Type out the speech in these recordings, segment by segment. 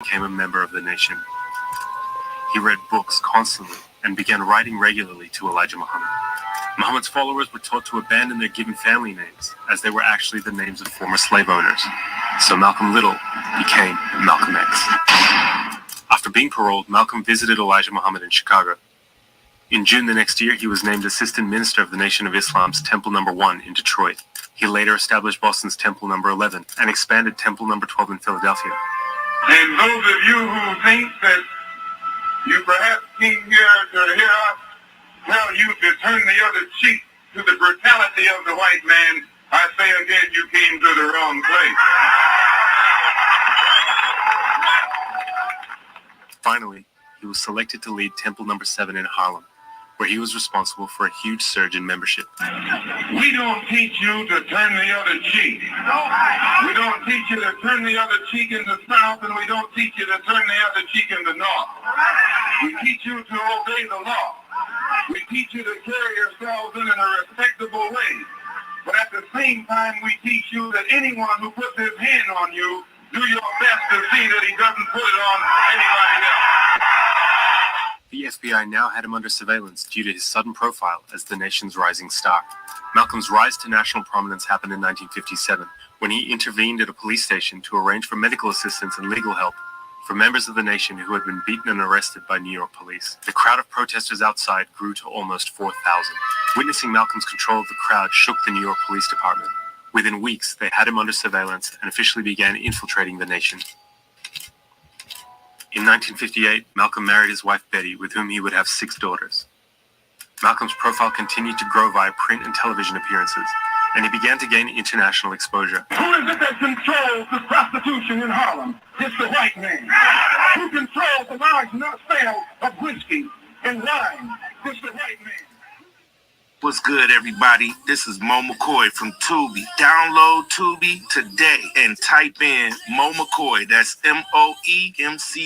became a member of the nation. He read books constantly and began writing regularly to Elijah Muhammad. Muhammad's followers were taught to abandon their given family names, as they were actually the names of former slave owners. So Malcolm Little became Malcolm X. After being paroled, Malcolm visited Elijah Muhammad in Chicago. In June the next year, he was named Assistant Minister of the Nation of Islam's Temple No. 1 in Detroit. He later established Boston's Temple No. 11 and expanded Temple No. 12 in Philadelphia. And those of you who think that you perhaps came here to hear us tell you to turn the other cheek to the brutality of the white man, I say again, you came to the wrong place. Finally, he was selected to lead Temple No. 7 in Harlem, where he was responsible for a huge surge in membership. We don't teach you to turn the other cheek. We don't teach you to turn the other cheek in the South, and we don't teach you to turn the other cheek in the North. We teach you to obey the law. We teach you to carry yourselves in a respectable way. But at the same time, we teach you that anyone who puts his hand on you, do your best to see that he doesn't put it on anybody else. The FBI now had him under surveillance due to his sudden profile as the nation's rising star. Malcolm's rise to national prominence happened in 1957, when he intervened at a police station to arrange for medical assistance and legal help for members of the nation who had been beaten and arrested by New York police. The crowd of protesters outside grew to almost 4,000. Witnessing Malcolm's control of the crowd shook the New York Police Department. Within weeks, they had him under surveillance and officially began infiltrating the nation. In 1958, Malcolm married his wife Betty, with whom he would have 6 daughters. Malcolm's profile continued to grow via print and television appearances, and he began to gain international exposure. Who is it that controls the prostitution in Harlem? It's the white man. Who controls the large sale of whiskey and wine? It's the white man. What's good, everybody? This is Mo McCoy from Tubi. Download Tubi today and type in Mo McCoy, that's MoeMcCoy,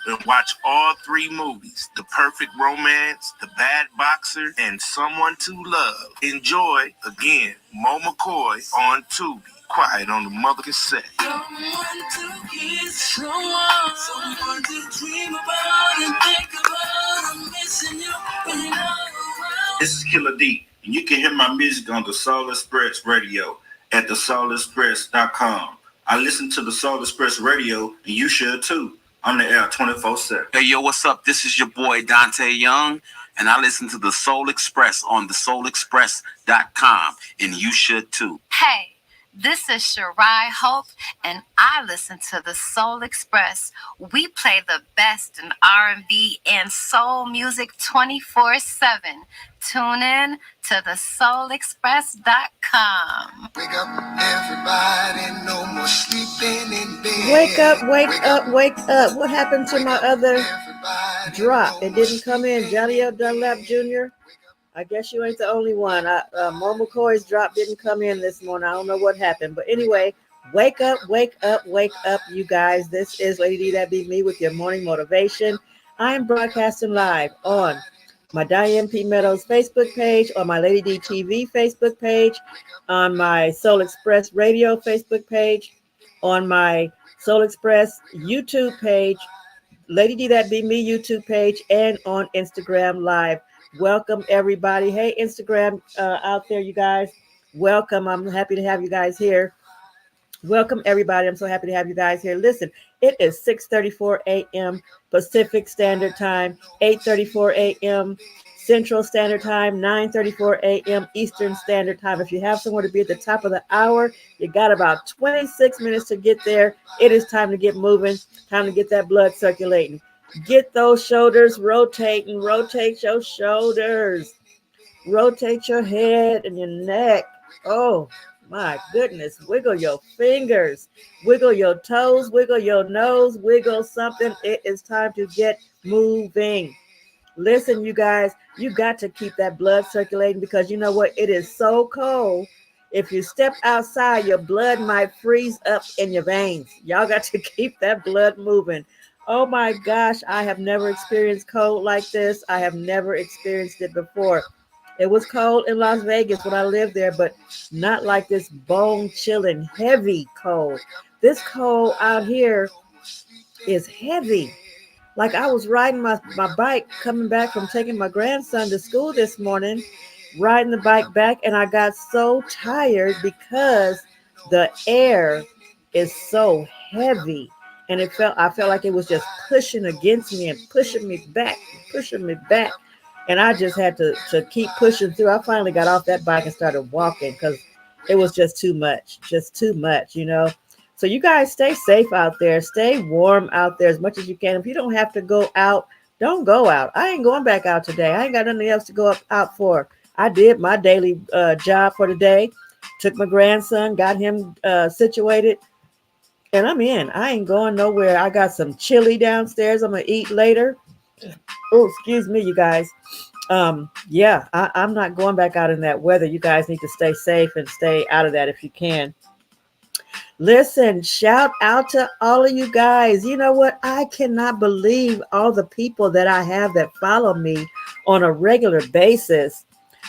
and watch all 3 movies, The Perfect Romance, The Bad Boxer, and Someone to Love. Enjoy, again, Mo McCoy on Tubi. Quiet on the mother cassette. Someone to kiss, someone to dream about and think about. I'm missing you when you're not around. This is Killer D, and you can hear my music on the Soul Express Radio at thesoulexpress.com. I listen to the Soul Express Radio, and you should too. I'm the air 24/7. Hey, yo, what's up? This is your boy Dante Young, and I listen to the Soul Express on thesoulexpress.com, and you should too. Hey, this is Shirai Hope, and I listen to the Soul Express. We play the best in R&B and soul music 24/7. Tune in to thesoulexpress.com. Wake up, everybody, no more sleeping in bed. Wake up, wake up, wake up. What happened to my other drop? It didn't come in. Johnny L. Dunlap Jr., I guess you ain't the only one. Mo McCoy's drop didn't come in this morning. I don't know what happened. But anyway, wake up, wake up, wake up, you guys. This is Lady D, That Be Me, with your morning motivation. I am broadcasting live on my Diane P. Meadows Facebook page, on my Lady D TV Facebook page, on my Soul Express Radio Facebook page, on my Soul Express YouTube page, Lady D, That Be Me YouTube page, and on Instagram Live. Welcome, everybody. Hey, Instagram out there, you guys. Welcome. I'm happy to have you guys here. Welcome, everybody. I'm so happy to have you guys here. Listen, it is 6:34 a.m. Pacific Standard Time, 8:34 a.m. Central Standard Time, 9:34 a.m. Eastern Standard Time. If you have somewhere to be at the top of the hour, you got about 26 minutes to get there. It is time to get moving, time to get that blood circulating. Get those shoulders rotating. Rotate your shoulders. Rotate your head and your neck. Oh, my goodness. Wiggle your fingers. Wiggle your toes. Wiggle your nose. Wiggle something. It is time to get moving. Listen, you guys, you got to keep that blood circulating, because you know what? It is so cold. If you step outside, your blood might freeze up in your veins. Y'all got to keep that blood moving. Oh my gosh, I have never experienced cold like this. I have never experienced it before. It was cold in Las Vegas when I lived there, but not like this bone-chilling, heavy cold. This cold out here is heavy. Like I was riding my bike coming back from taking my grandson to school this morning, riding the bike back, and I got so tired because the air is so heavy. And I felt like it was just pushing against me and pushing me back, pushing me back. And I just had to keep pushing through. I finally got off that bike and started walking because it was just too much, you know. So you guys stay safe out there. Stay warm out there as much as you can. If you don't have to go out, don't go out. I ain't going back out today. I ain't got nothing else to go out for. I did my daily job for the day. Took my grandson, got him situated, and I'm in. I ain't going nowhere. I got some chili downstairs I'm going to eat later. Oh, excuse me, you guys. Yeah, I'm not going back out in that weather. You guys need to stay safe and stay out of that if you can. Listen, shout out to all of you guys. You know what? I cannot believe all the people that I have that follow me on a regular basis.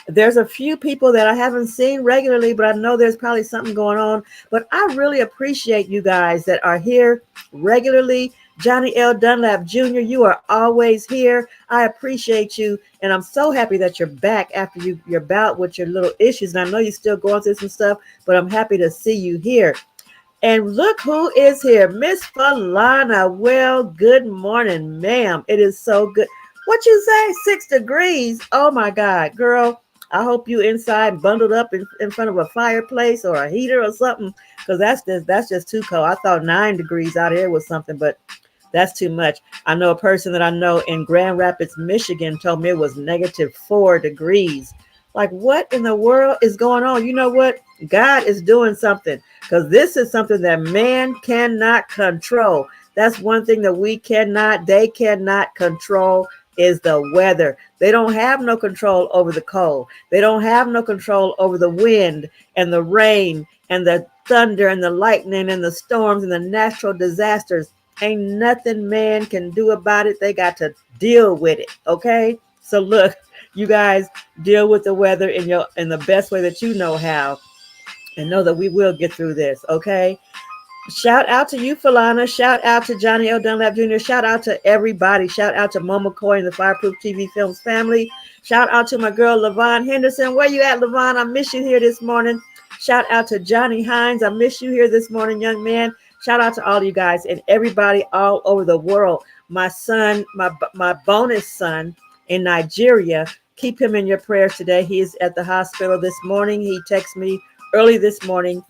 There's a few people that I haven't seen regularly, but I know there's probably something going on. But I really appreciate you guys that are here regularly. Johnny L. Dunlap Jr., you are always here. I appreciate you. And I'm so happy that you're back after your bout with your little issues. And I know you're still going through some stuff, but I'm happy to see you here. And look who is here, Miss Falana. Well, good morning, ma'am. It is so good. What you say? 6 degrees. Oh my God, girl. I hope you inside bundled up in front of a fireplace or a heater or something, because that's just too cold. I thought 9 degrees out here was something, but that's too much. I know a person that I know in Grand Rapids, Michigan, told me it was -4 degrees. Like, what in the world is going on? You know what? God is doing something, because this is something that man cannot control. That's one thing that they cannot control is the weather. They don't have no control over the cold. They don't have no control over the wind and the rain and the thunder and the lightning and the storms and the natural disasters. Ain't nothing man can do about it. They got to deal with it. Okay. So look, you guys, deal with the weather in the best way that you know how, and know that we will get through this. Okay. Shout out to you, Falana. Shout out to Johnny L. Dunlap Jr. Shout out to everybody. Shout out to Mo McCoy and the Fireproof TV Films family. Shout out to my girl, LaVon Henderson. Where you at, LaVon? I miss you here this morning. Shout out to Johnny Hines. I miss you here this morning, young man. Shout out to all you guys and everybody all over the world. My son, my bonus son in Nigeria, keep him in your prayers today. He is at the hospital this morning. He texted me early this morning.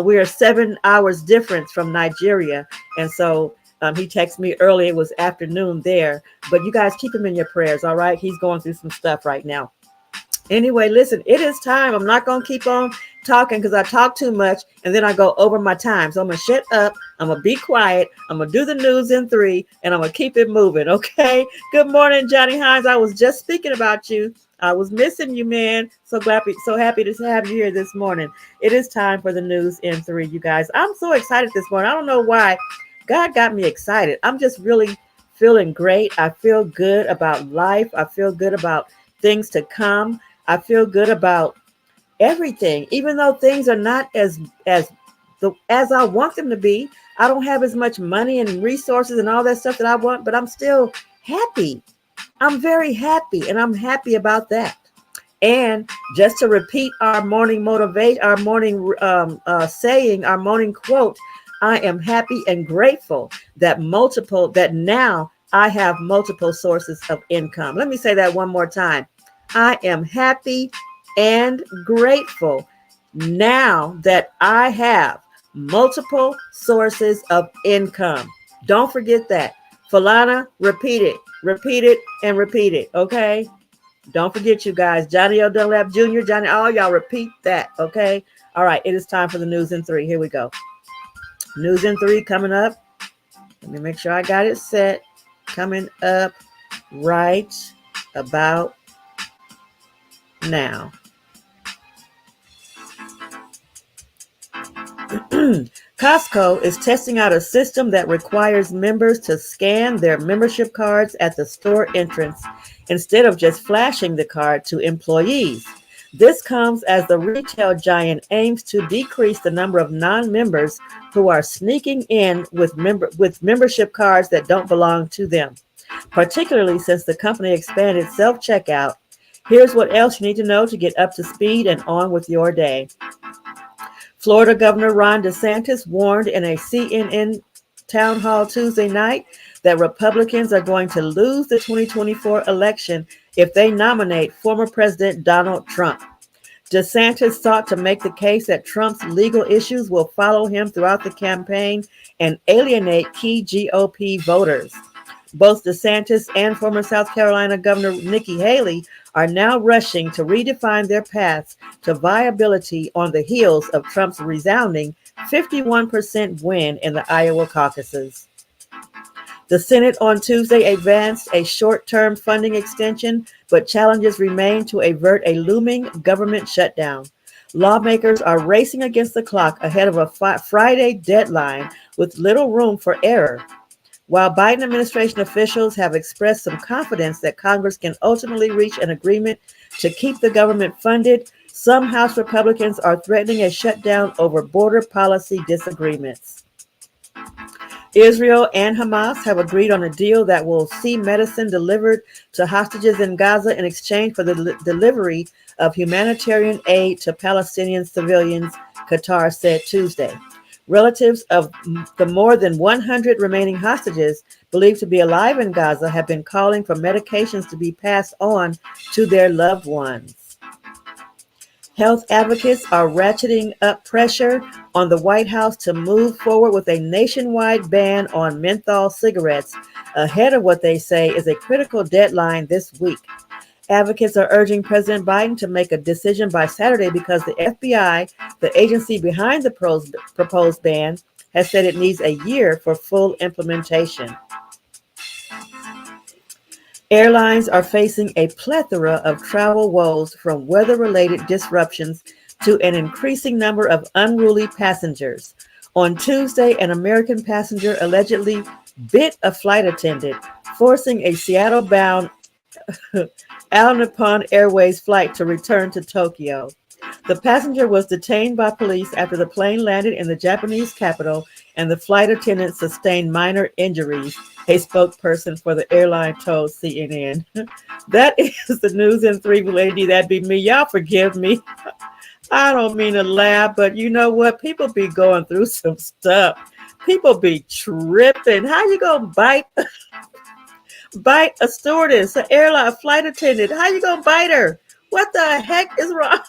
We are 7 hours difference from Nigeria. And so he texted me early. It was afternoon there. But you guys keep him in your prayers, all right? He's going through some stuff right now. Anyway, listen, it is time. I'm not going to keep on talking because I talk too much and then I go over my time. So I'm going to shut up. I'm going to be quiet. I'm going to do the news in 3 and I'm going to keep it moving, okay? Good morning, Johnny Hines. I was just speaking about you. I was missing you, man. So happy to have you here this morning. It is time for the news in 3, you guys. I'm so excited this morning. I don't know why. God got me excited. I'm just really feeling great. I feel good about life. I feel good about things to come. I feel good about everything, even though things are not as I want them to be. I don't have as much money and resources and all that stuff that I want, but I'm still happy. I'm very happy, and I'm happy about that. And just to repeat our morning motivate, our morning saying, our morning quote, I am happy and grateful that now I have multiple sources of income. Let me say that one more time. I am happy and grateful now that I have multiple sources of income. Don't forget that. Falana, repeat it, and repeat it, okay? Don't forget, you guys. Johnny L. Dunlap Jr., Johnny, all y'all repeat that, okay? All right, it is time for the news in 3. Here we go. News in 3 coming up. Let me make sure I got it set. Coming up right about now. Costco is testing out a system that requires members to scan their membership cards at the store entrance instead of just flashing the card to employees. This comes as the retail giant aims to decrease the number of non-members who are sneaking in with membership cards that don't belong to them, particularly since the company expanded self-checkout. Here's what else you need to know to get up to speed and on with your day. Florida Governor Ron DeSantis warned in a CNN town hall Tuesday night that Republicans are going to lose the 2024 election if they nominate former President Donald Trump. DeSantis sought to make the case that Trump's legal issues will follow him throughout the campaign and alienate key GOP voters. Both DeSantis and former South Carolina Governor Nikki Haley are now rushing to redefine their paths to viability on the heels of Trump's resounding 51% win in the Iowa caucuses. The Senate on Tuesday advanced a short-term funding extension, but challenges remain to avert a looming government shutdown. Lawmakers are racing against the clock ahead of a Friday deadline with little room for error. While Biden administration officials have expressed some confidence that Congress can ultimately reach an agreement to keep the government funded, some House Republicans are threatening a shutdown over border policy disagreements. Israel and Hamas have agreed on a deal that will see medicine delivered to hostages in Gaza in exchange for the delivery of humanitarian aid to Palestinian civilians, Qatar said Tuesday. Relatives of the more than 100 remaining hostages believed to be alive in Gaza have been calling for medications to be passed on to their loved ones. Health advocates are ratcheting up pressure on the White House to move forward with a nationwide ban on menthol cigarettes ahead of what they say is a critical deadline this week. Advocates are urging President Biden to make a decision by Saturday because the FBI, the agency behind the proposed ban, has said it needs a year for full implementation. Airlines are facing a plethora of travel woes, from weather-related disruptions to an increasing number of unruly passengers. On Tuesday, an American passenger allegedly bit a flight attendant, forcing a Seattle-bound All Nippon Airways flight to return to Tokyo. The passenger was detained by police after the plane landed in the Japanese capital, and the flight attendant sustained minor injuries, a spokesperson for the airline told CNN. That is the news in 3, lady. That'd be me. Y'all forgive me. I don't mean to laugh, but you know what? People be going through some stuff. People be tripping. How you gonna bite a stewardess, an airline, a flight attendant? How you gonna bite her? What the heck is wrong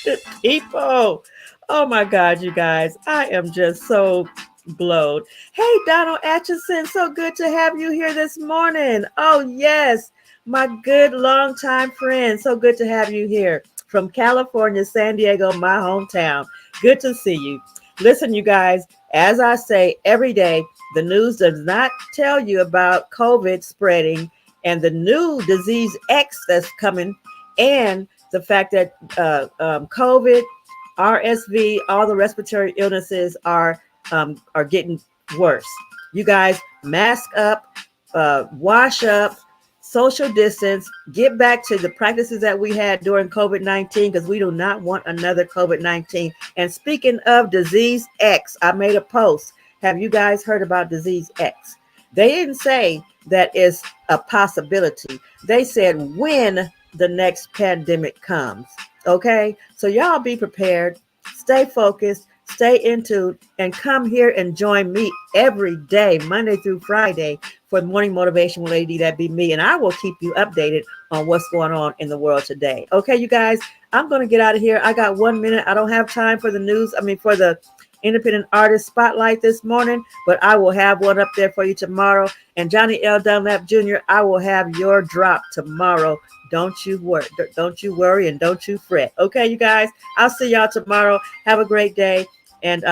with people? Oh my God, you guys. I am just so blowed. Hey, Donald Atchison, so good to have you here this morning. Oh yes, my good longtime friend. So good to have you here from California, San Diego, my hometown. Good to see you. Listen, you guys, as I say every day, the news does not tell you about COVID spreading and the new disease X that's coming, and the fact that COVID, RSV, all the respiratory illnesses are getting worse. You guys, mask up, wash up, social distance, get back to the practices that we had during COVID-19, because we do not want another COVID-19. And speaking of disease X, I made a post. Have you guys heard about disease X? They didn't say that it's a possibility. They said when the next pandemic comes. Okay? So y'all be prepared, stay focused, stay in tune, and come here and join me every day, Monday through Friday, for Morning Motivation with Lady That Be Me. And I will keep you updated on what's going on in the world today. Okay, you guys, I'm going to get out of here. I got 1 minute. I don't have time for the news. For the Independent Artist Spotlight this morning, but I will have one up there for you tomorrow. And Johnny L. Dunlap Jr., I will have your drop tomorrow. Don't you worry, and don't you fret. Okay, you guys, I'll see y'all tomorrow. Have a great day, and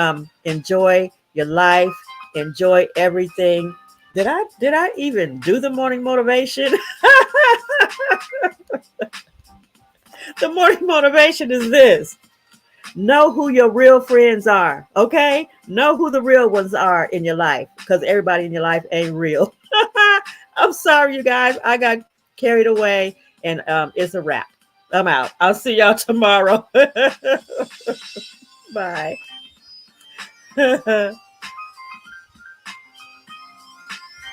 enjoy your life. Enjoy everything. Did I even do the morning motivation? The morning motivation is this. Know who your real friends are, okay? Know who the real ones are in your life, because everybody in your life ain't real. I'm sorry, you guys. I got carried away, and it's a wrap. I'm out. I'll see y'all tomorrow. Bye.